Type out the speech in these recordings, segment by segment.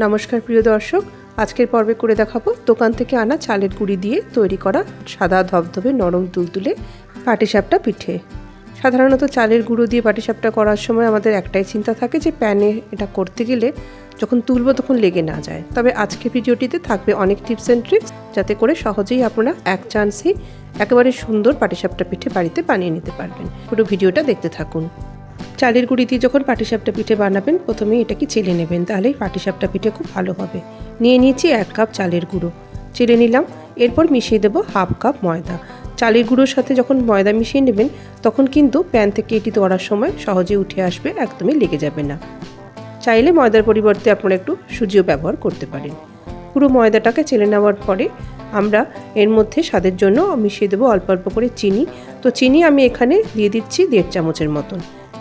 নমস্কার প্রিয় দর্শক, আজকের পর্বে করে দেখাবো দোকান থেকে আনা চালের গুঁড়ি দিয়ে তৈরি করা সাদা ধবধবে নরম তুলতুলে পাটিসাপটা পিঠে। সাধারণত চালের গুঁড়ো দিয়ে পাটিসাপটা করার সময় আমাদের একটাই চিন্তা থাকে যে প্যানে এটা করতে গেলে যখন তুলবো তখন লেগে না যায়। তবে আজকের ভিডিওটিতে থাকবে অনেক টিপস অ্যান্ড ট্রিক্স, যাতে করে সহজেই আপনারা এক চান্সেই একেবারে সুন্দর পাটিসাপটা পিঠে বাড়িতে বানিয়ে নিতে পারবেন। পুরো ভিডিওটা দেখতে থাকুন। চালের গুঁড়ি দিয়ে যখন পাটিসাপটা পিঠে বানাবেন প্রথমেই এটাকে চেলে নেবেন, তাহলেই পাটিসাপটা পিঠে খুব ভালো হবে। নিয়ে নিয়েছি 1 কাপ চালের গুঁড়ো, চেলে নিলাম। এরপর মিশিয়ে দেবো 1/2 কাপ ময়দা। চালের গুঁড়োর সাথে যখন ময়দা মিশিয়ে নেবেন তখন কিন্তু প্যান থেকে এটি তোলার সময় সহজে উঠে আসবে, একদমই লেগে যাবে না। চাইলে ময়দার পরিবর্তে আপনারা একটু সুজিও ব্যবহার করতে পারেন। পুরো ময়দাটাকে চেলে নেওয়ার পরে আমরা এর মধ্যে স্বাদের জন্য মিশিয়ে দেবো অল্প অল্প করে চিনি। তো চিনি আমি এখানে দিয়ে দিচ্ছি 1.5 চামচের মতন।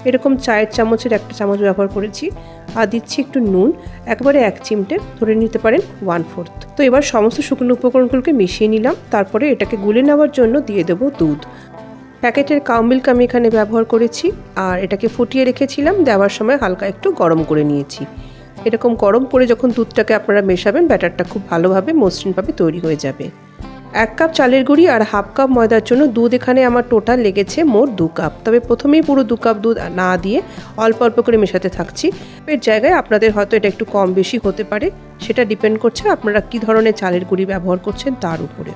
এরকম চায়ের চামচের 1 চামচ ব্যবহার করেছি। আর দিচ্ছি একটু নুন, একবারে 1 চিমটে, ধরে নিতে পারেন 1/4। তো এবার সমস্ত শুকনো উপকরণগুলোকে মিশিয়ে নিলাম। তারপরে এটাকে গুলে নেওয়ার জন্য দিয়ে দেবো দুধ। প্যাকেটের কাউ মিল্ক আমি এখানে ব্যবহার করেছি, আর এটাকে ফুটিয়ে রেখেছিলাম। দেওয়ার সময় হালকা একটু গরম করে নিয়েছি। এরকম গরম করে যখন দুধটাকে আপনারা মেশাবেন, ব্যাটারটা খুব ভালোভাবে মসৃণভাবে তৈরি হয়ে যাবে। 1 কাপ চালের গুঁড়ি আর 1/2 কাপ ময়দার জন্য দুধ এখানে আমার টোটাল লেগেছে মোট 2 কাপ। তবে প্রথমেই পুরো 2 কাপ দুধ না দিয়ে অল্প অল্প করে মেশাতে থাকছি। এর জায়গায় আপনাদের হয়তো এটা একটু কম বেশি হতে পারে, সেটা ডিপেন্ড করছে আপনারা কী ধরনের চালের গুঁড়ি ব্যবহার করছেন তার উপরে।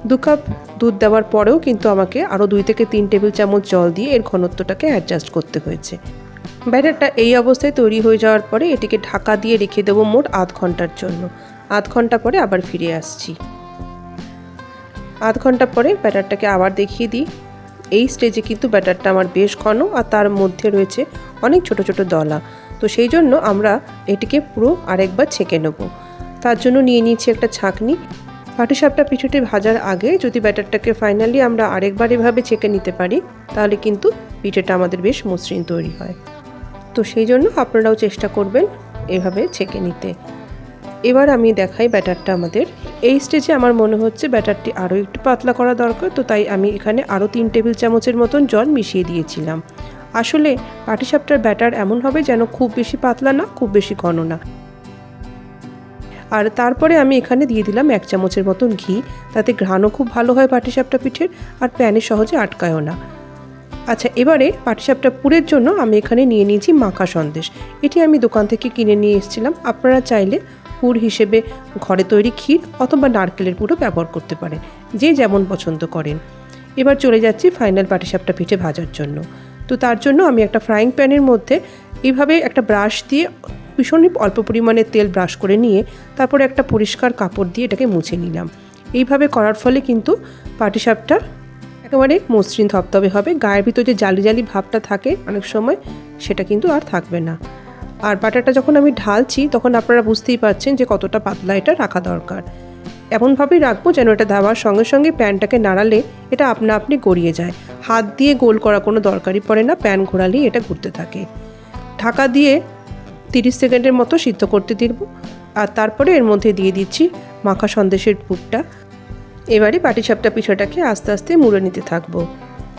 2 কাপ দুধ দেওয়ার পরেও কিন্তু আমাকে আরও 2 থেকে 3 টেবিল চামচ জল দিয়ে এর ঘনত্বটাকে অ্যাডজাস্ট করতে হয়েছে। ব্যাটারটা এই অবস্থায় তৈরি হয়ে যাওয়ার পরে এটিকে ঢাকা দিয়ে রেখে দেবো মোট আধ ঘন্টার জন্য। আধ ঘন্টা পরে আবার ফিরে আসছি। আধ ঘন্টা পরে ব্যাটারটাকে আবার দেখিয়ে দিই। এই স্টেজে কিন্তু ব্যাটারটা আমার বেশ ঘন, আর তার মধ্যে রয়েছে অনেক ছোট ছোট দলা। তো সেই জন্য আমরা এটিকে পুরো আরেকবার ছেঁকে নেব। তার জন্য নিয়ে নিয়েছি একটা ছাঁকনি। পাটিসাপটা পিঠেটি ভাজার আগে যদি ব্যাটারটাকে ফাইনালি আমরা আরেকবার এভাবে ছেঁকে নিতে পারি, তাহলে কিন্তু পিঠেটা আমাদের বেশ মসৃণ তৈরি হয়। তো সেই জন্য আপনারাও চেষ্টা করবেন এভাবে ছেঁকে নিতে। এবার আমি দেখাই ব্যাটারটা আমাদের। এই স্টেজে আমার মনে হচ্ছে ব্যাটারটি আরও একটু পাতলা করা দরকার, তো তাই আমি এখানে আরও 3 টেবিল চামচের মতন জল মিশিয়ে দিয়েছিলাম। আসলে পাটিসাপটার ব্যাটার এমন হবে যেন খুব বেশি পাতলা না, খুব বেশি ঘন না। আর তারপরে আমি এখানে দিয়ে দিলাম 1 চামচের মতন ঘি, তাতে ঘ্রাণও খুব ভালো হয় পাটিসাপটা পিঠের, আর প্যানে সহজে আটকায়ও না। আচ্ছা, এবারে পাটিসাপটা পুরের জন্য আমি এখানে নিয়ে নিয়েছি মাখা সন্দেশ। এটি আমি দোকান থেকে কিনে নিয়ে এসেছিলাম। আপনারা চাইলে পুর হিসেবে ঘরে তৈরি ক্ষীর অথবা নারকেলের পুরও ব্যবহার করতে পারেন, যে যেমন পছন্দ করেন। এবার চলে যাচ্ছি ফাইনাল পাটিসাপটা পিঠে ভাজার জন্য। তো তার জন্য আমি একটা ফ্রাইং প্যানের মধ্যে এইভাবে একটা ব্রাশ দিয়ে ভীষণই অল্প পরিমাণে তেল ব্রাশ করে নিয়ে তারপরে একটা পরিষ্কার কাপড় দিয়ে এটাকে মুছে নিলাম। এইভাবে করার ফলে কিন্তু পাটিসাপটা একেবারে মসৃণ ধবধবে হবে। গায়ের ভিতর যে জালি জালি ভাবটা থাকে অনেক সময়, সেটা কিন্তু আর থাকবে না। আর বাটারটা যখন আমি ঢালছি তখন আপনারা বুঝতেই পারছেন যে কতটা পাতলা এটা রাখা দরকার। এমনভাবেই রাখবো যেন এটা দেওয়ার সঙ্গে সঙ্গে প্যানটাকে নাড়ালে এটা আপনা আপনি গড়িয়ে যায়। হাত দিয়ে গোল করা কোনো দরকারই পড়ে না, প্যান ঘোরালেই এটা ঘুরতে থাকে। ঢাকা দিয়ে 30 সেকেন্ডের মতো সিদ্ধ করতে দিব। আর তারপরে এর মধ্যে দিয়ে দিচ্ছি মাখা সন্দেশের পুরটা। এবারে পাটিসাপটা পিঠাটাকে আস্তে আস্তে মুড়ে নিতে থাকবো।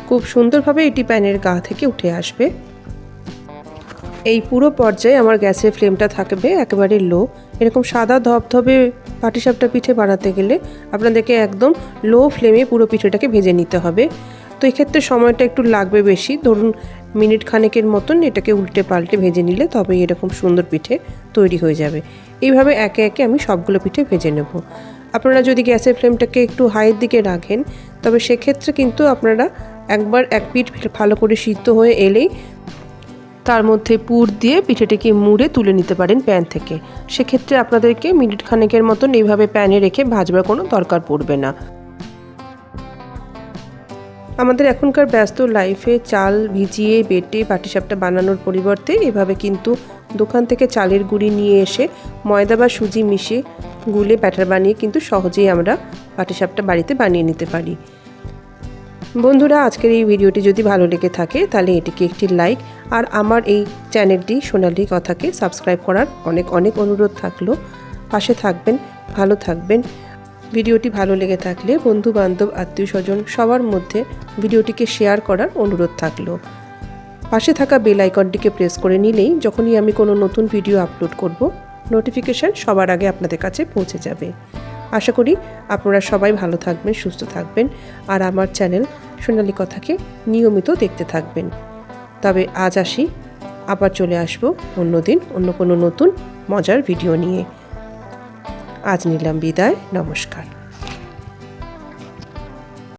খুব সুন্দরভাবে এটি প্যানের গা থেকে উঠে আসবে। এই পুরো পর্যায়ে আমার গ্যাসের ফ্লেমটা থাকবে একেবারে লো। এরকম সাদা ধবধবে পাটিসাপটা পিঠে বানাতে গেলে আপনাদেরকে একদম লো ফ্লেমে পুরো পিঠেটাকে ভেজে নিতে হবে। তো এক্ষেত্রে সময়টা একটু লাগবে বেশি, ধরুন মিনিট খানেকের মতন এটাকে উল্টে পাল্টে ভেজে নিলে তবেই এরকম সুন্দর পিঠে তৈরি হয়ে যাবে। এইভাবে একে একে আমি সবগুলো পিঠে ভেজে নেব। আপনারা যদি গ্যাসের ফ্লেমটাকে একটু হাইয়ের দিকে রাখেন, তবে সেক্ষেত্রে কিন্তু আপনারা একবার এক পিঠ ভালো করে সিদ্ধ হয়ে এলেই তার মধ্যে পুর দিয়ে পিঠেটাকে মুড়ে তুলে নিতে পারেন প্যান থেকে। সেক্ষেত্রে আপনাদেরকে মিনিট খানেকের মতন এইভাবে প্যানে রেখে ভাজবার কোনো দরকার পড়বে না। আমাদের এখনকার ব্যস্ত লাইফে চাল ভিজিয়ে বেটে পাটিসাপটা বানানোর পরিবর্তে এভাবে কিন্তু দোকান থেকে চালের গুঁড়ি নিয়ে এসে ময়দা বা সুজি মিশিয়ে গুলে ব্যাটার বানিয়ে কিন্তু সহজেই আমরা পাটিসাপটা বাড়িতে বানিয়ে নিতে পারি। বন্ধুরা, আজকের এই ভিডিওটি যদি ভালো লেগে থাকে তাহলে এটিকে একটি লাইক, আর আমার এই চ্যানেলটি সোনালি কথাকে সাবস্ক্রাইব করার অনেক অনেক অনুরোধ থাকলো। পাশে থাকবেন, ভালো থাকবেন। ভিডিওটি ভালো লেগে থাকলে বন্ধু বান্ধব আত্মীয় স্বজন সবার মধ্যে ভিডিওটিকে শেয়ার করার অনুরোধ থাকলো। পাশে থাকা বেল আইকনটিকে প্রেস করে নিলেই যখনই আমি কোনো নতুন ভিডিও আপলোড করব নোটিফিকেশান সবার আগে আপনাদের কাছে পৌঁছে যাবে। আশা করি আপনারা সবাই ভালো থাকবেন, সুস্থ থাকবেন আর আমার চ্যানেল সোনালী কথাকে নিয়মিত দেখতে থাকবেন। তবে আজ আসি, আবার চলে আসব অন্যদিন অন্য কোনো নতুন মজার ভিডিও নিয়ে। আজ নিলাম বিদায়, নমস্কার।